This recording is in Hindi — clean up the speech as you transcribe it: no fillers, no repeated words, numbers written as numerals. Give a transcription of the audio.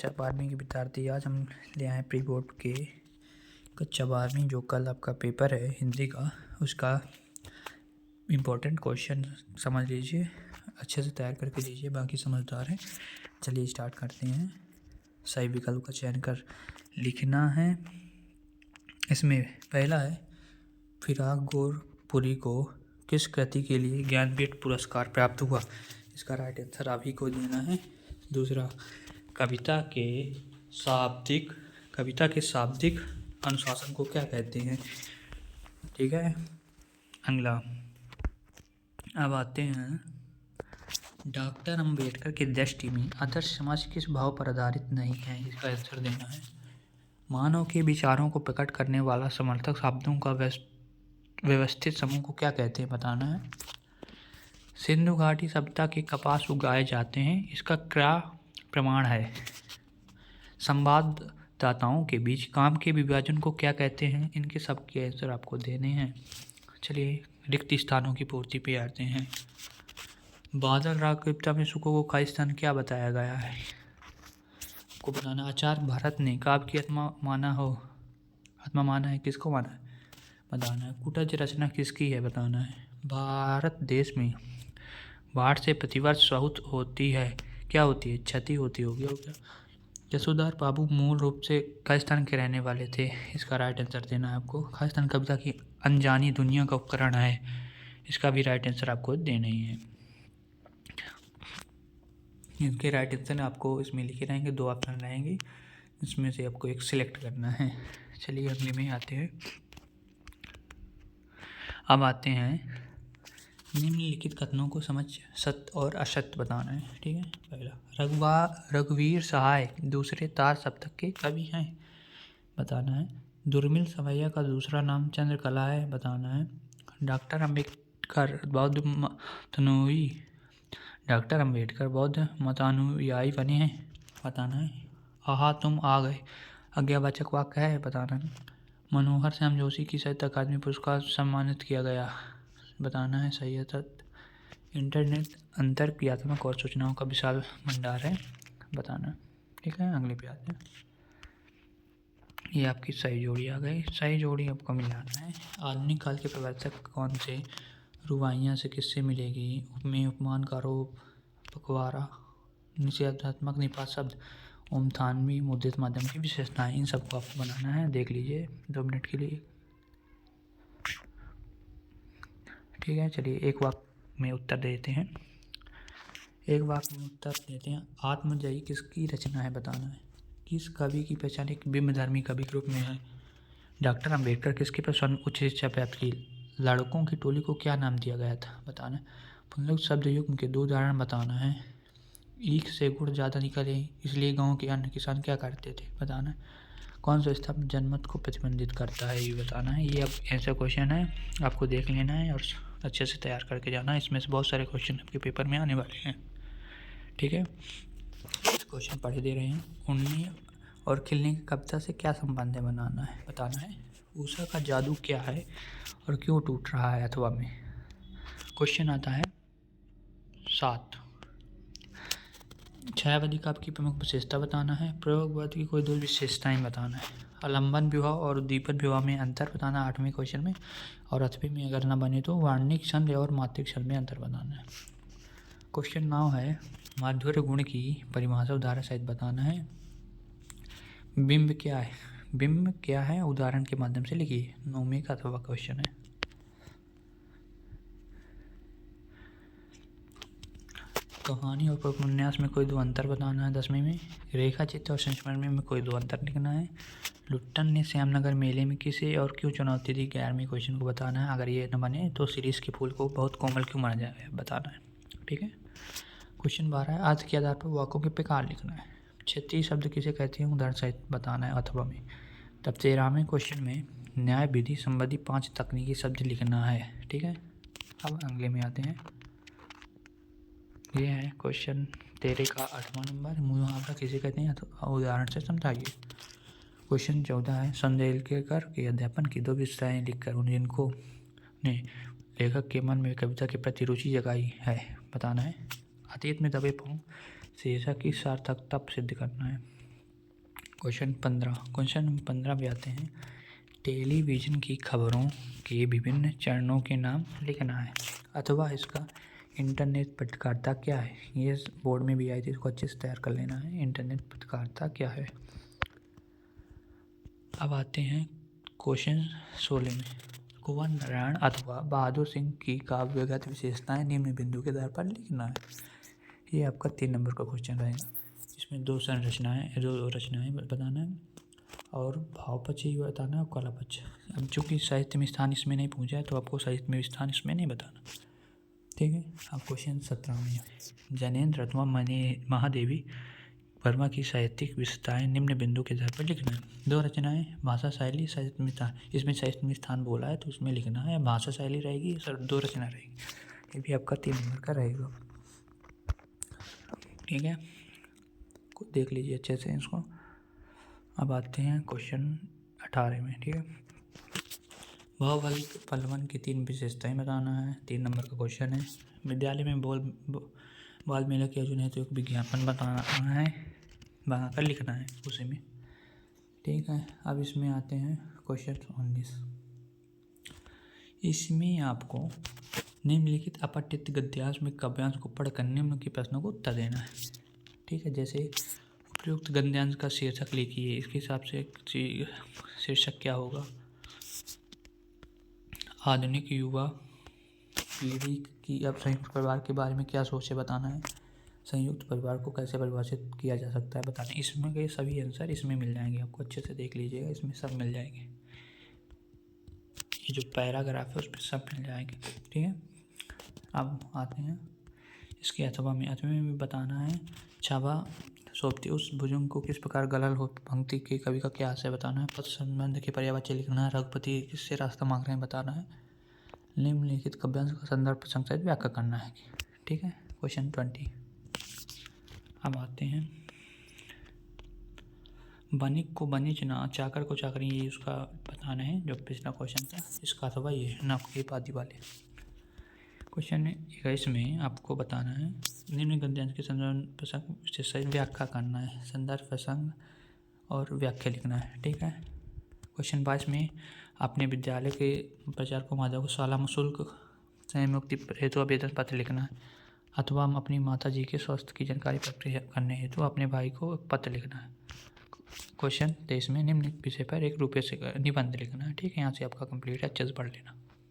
कक्षा 12वीं के विद्यार्थी, आज हम ले आए प्री बोर्ड के कक्षा 12वीं जो कल आपका पेपर है हिंदी का, उसका इम्पोर्टेंट क्वेश्चन समझ लीजिए, अच्छे से तैयार करके लीजिए, बाकी समझदार हैं। चलिए स्टार्ट करते हैं। सही विकल्प का चयन कर लिखना है। इसमें पहला है, फिराक गोरपुरी को किस कृति के लिए ज्ञानपीठ पुरस्कार प्राप्त हुआ? इसका राइट आंसर आप ही को देना है। दूसरा, कविता के शाब्दिक अनुशासन को क्या कहते हैं? ठीक है। अगला, अब आते हैं, डॉक्टर अंबेडकर की दृष्टि में आदर्श समाज किस भाव पर आधारित नहीं है? इसका आंसर देना है। मानव के विचारों को प्रकट करने वाला समर्थक शब्दों का व्यवस्थित समूह को क्या कहते हैं? बताना है। सिंधु घाटी सभ्यता के कपास उगाए जाते हैं, इसका क्या प्रमाण है? संवाददाताओं के बीच काम के विभाजन को क्या कहते हैं? इनके सब के आंसर आपको देने हैं। चलिए रिक्त स्थानों की पूर्ति पे आते हैं। बादल राग कविता में सुखों को खालिस्तान क्या बताया गया है? आपको बताना। आचार्य भारत ने काव्य की आत्मा माना है, किसको माना है? बताना है। कुटज रचना किसकी है? बताना है। भारत देश में बाढ़ से प्रतिवर्ष बहुत होती है, क्या होती है? क्षति होती होगी। और क्या? यशोधर बाबू मूल रूप से खालिस्तान के रहने वाले थे, इसका राइट आंसर देना है आपको। खालिस्तान कविता की अनजानी दुनिया का उपकरण है, इसका भी राइट आंसर आपको देना ही है। इनके राइट आंसर आपको इसमें लिखे रहेंगे, 2 ऑप्शन रहेंगे, इसमें से आपको एक सिलेक्ट करना है। चलिए अगले में आते हैं। अब आते हैं, निम्नलिखित कथनों को समझ सत्य और असत्य बताना है। ठीक है। पहला, रघुवीर सहाय दूसरे तार सप्तक के कवि हैं, बताना है। दुर्मिल सवैया का दूसरा नाम चंद्रकला है, बताना है। डॉक्टर अंबेडकर बौद्ध मतानुयायी बने हैं, बताना है। आहा तुम आ गए आज्ञावाचक वाक्य है, बताना है। मनोहर श्याम जोशी की साहित्य अकादमी पुरस्कार सम्मानित किया गया, बताना है। सही है तत्व। इंटरनेट अंतरक्रियात्मक और सूचनाओं का विशाल भंडार है, बताना। ठीक है। अगले पे आते हैं। ये आपकी सही जोड़ी आ गई। सही जोड़ी आपको मिलाना है। आधुनिक काल के प्रवर्तक कौन से? रुबाइयाँ से किससे मिलेगी? उपमेय उपमान का रूप, पखवाड़ा, निषेधात्मक निपात शब्द, ओमथानवी मुद्रित माध्यम की विशेषताएं, इन सबको आपको बनाना है। देख लीजिए 2 मिनट के लिए। ठीक है। चलिए एक वाक्य में उत्तर देते हैं। आत्मजयी किसकी रचना है? बताना है। किस कवि की पहचान एक बिंबधर्मी कवि के रूप में है? डॉक्टर अंबेडकर किसके प्रश्न उच्च शिक्षा प्राप्त की? लड़कों की टोली को क्या नाम दिया गया था? बताना है। पुनरुक्त शब्द युग्म के 2 उदाहरण बताना है। ईख से गुड़ ज़्यादा निकले इसलिए गाँव के अन्य किसान क्या करते थे? बताना है। कौन सा स्तंभ जनमत को प्रतिबंधित करता है? ये बताना है। ये अब ऐसा क्वेश्चन है, आपको देख लेना है और अच्छे से तैयार करके जाना है। इसमें से बहुत सारे क्वेश्चन आपके पेपर में आने वाले हैं। ठीक है। क्वेश्चन पढ़े दे रहे हैं। उड़ने और खिलने की कविता से क्या संबंध है? बताना है। उषा का जादू क्या है और क्यों टूट रहा है अथवा में? क्वेश्चन आता है 7। छायावादी काव्य की प्रमुख विशेषता बताना है। प्रयोगवाद की कोई 2 विशेषताएं बताना है। आलंबन विवाह और उद्दीपन विवाह में अंतर बताना 8वें क्वेश्चन में, और 8वें में अगर ना बने तो वार्णिक छंद और मात्रिक छंद में अंतर बताना है। क्वेश्चन 9 है, माधुर्य गुण की परिभाषा उदाहरण सहित बताना है। बिंब क्या है उदाहरण के माध्यम से लिखिए। 9वें का अथवा क्वेश्चन है। कहानी और उपन्यास में कोई 2 अंतर बताना है। 10वें में रेखा चित्र और संस्मरण में कोई 2 अंतर लिखना है। लुट्टन ने श्यामनगर मेले में किसे और क्यों चुनौती दी? 11वें क्वेश्चन को बताना है। अगर ये न बने तो शिरीष के फूल को बहुत कोमल क्यों माना जाए? बताना है। ठीक है। क्वेश्चन 12 है, अर्थ के आधार पर वाक्यों के प्रकार लिखना है। क्षेत्रीय शब्द किसे कहते हैं? उदाहरण सहित बताना है अथवा में। तब 13वें क्वेश्चन में न्याय विधि संबंधी 5 तकनीकी शब्द लिखना है। ठीक है। अब अगले में आते हैं। ये है क्वेश्चन 13 का 8वां नंबर, मुहावरा किसे कहते हैं? तो उदाहरण से समझाइए। क्वेश्चन 14 है, संदेलकर के अध्यापन की 2 विशेषताएं लिखकर जिनको ने लेखक के मन में कविता के प्रति रुचि जगाई है, बताना है। अतीत में दबे पाँव शीर्षक की सार्थकता सिद्ध करना है। क्वेश्चन नंबर 15 पे आते हैं। टेलीविज़न की खबरों के विभिन्न चरणों के नाम लिखना है, अथवा इसका इंटरनेट पत्रकारिता क्या है। ये बोर्ड में भी आई थी, इसको अच्छे से तैयार कर लेना है। इंटरनेट पत्रकारिता क्या है। अब आते हैं क्वेश्चन 16 में। कुंवर नारायण अथवा बहादुर सिंह की काव्यगत विशेषताएं निम्न बिंदु के आधार पर लिखना है। ये आपका 3 नंबर का क्वेश्चन रहेगा। इसमें दो रचनाएं बताना है और भाव पक्ष ही बताना है और कला पक्ष। अब चूँकि साहित्य में स्थान इसमें नहीं पूछा है तो आपको साहित्य में स्थान इसमें नहीं बताना, ठीक है। अब क्वेश्चन 17 में जैनेन्द्र अथवा महादेवी वर्मा की साहित्यिक विशेषताएं निम्न बिंदु के आधार पर लिखना है। 2 रचनाएं, भाषा शैली, साहित्य में स्थान। इसमें साहित्य में स्थान बोला है तो उसमें लिखना है भाषा शैली रहेगी, सर 2 रचना रहेगी। ये भी आपका 3 नंबर का रहेगा, ठीक है। देख लीजिए अच्छे से इसको। अब आते हैं क्वेश्चन 18 में, ठीक है। भौगोलिक पलवन की 3 विशेषताएं बताना है। 3 नंबर का क्वेश्चन है। विद्यालय में बाल मेला के आयोजन हेतु एक विज्ञापन बताना है, बनाकर लिखना है उसी में, ठीक है। अब इसमें आते हैं क्वेश्चन 19। इसमें आपको निम्नलिखित अपठित गद्यांश में काव्यांश को पढ़कर निम्न के प्रश्नों को उत्तर देना है, ठीक है। जैसे उपयुक्त गद्यांश का शीर्षक लिखिए, इसके हिसाब से शीर्षक क्या होगा। आधुनिक युवा पीढ़ी की अब संयुक्त परिवार के बारे में क्या सोचे बताना है। संयुक्त परिवार को कैसे परिभाषित किया जा सकता है बताना है। इसमें के सभी आंसर इसमें मिल जाएंगे, आपको अच्छे से देख लीजिएगा, इसमें सब मिल जाएंगे। ये जो पैराग्राफ है उस पर सब मिल जाएंगे, ठीक है। अब आते हैं इसके अथवा में भी बताना है। छावा सोपती उस भुजंग को किस प्रकार गलल हो पंक्ति के कवि का क्या आशय बताना है। पद संबंध के पर्यायवाची लिखना है। रघुपति किससे रास्ता मांग रहे हैं बताना है। निम्नलिखित काव्यांश का संदर्भ प्रसंग सहित व्याख्या करना है, ठीक है। क्वेश्चन 20। अब आते हैं बनिक को बनिचना, चाकर को चाकरी, ये उसका बताना है जो पिछला क्वेश्चन था इसका, अथवा ये नापके पादी वाले। क्वेश्चन 21 में आपको बताना है निम्न गद्यांश के संदर्भ प्रसंग से सही व्याख्या करना है। संदर्भ प्रसंग और व्याख्या लिखना है, ठीक है। क्वेश्चन 22 में अपने विद्यालय के प्रचार को माधव को सालाना शुल्क से मुक्ति हेतु आवेदन पत्र लिखना है, अथवा हम अपनी माता जी के स्वास्थ्य की जानकारी प्राप्त करने हेतु अपने भाई को पत्र लिखना है। क्वेश्चन 23 में निम्न विषय पर एक रुपये से निबंध लिखना है, ठीक है। यहाँ से आपका कंप्लीट है, अच्छे से पढ़ लेना।